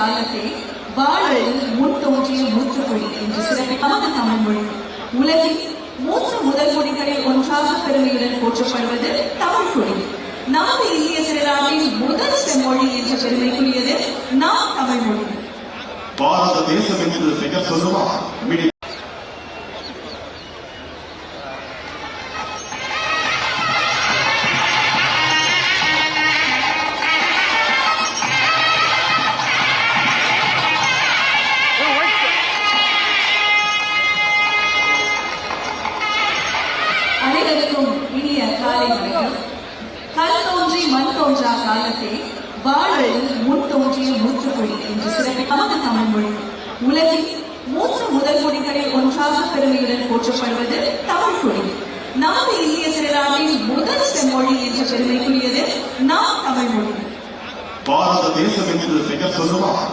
காலத்தை வாழல் முன் தோன்றிய மூத்தமொழி என்று சிறப்பிப்பது தமிழ் மொழி. உலகில் 3 முதல் மொழிகளில் ஒன்றாக பெருமையுடன் போற்றப்படுவது தமிழ் மொழி. நமது இந்திய திருநாட்டின் முதல் செம்மொழி என்ற பெருமைக்குரியது நாம் தமிழ் மொழி. பாரத தேசம் என்று பெயர் சொல்லுவார். அனைவருக்கும் இனிய காலை வணக்கம். கல் தோன்றி மண் தோன்றா காலத்தை வாழல் முன் தோன்றிய மூத்தமொழி என்று சிறப்பிப்பது தமிழ் மொழி. உலகில் 3 முதல் மொழிகளில் ஒன்றாக பெருமையுடன் போற்றப்படுவது தமிழ் மொழி. நமது இந்திய திருநாட்டின் முதல் செம்மொழி என்ற பெருமைக்குரியது நாம் தமிழ் மொழி. பாரத தேசம் என்று பெயர் சொல்லுவார்.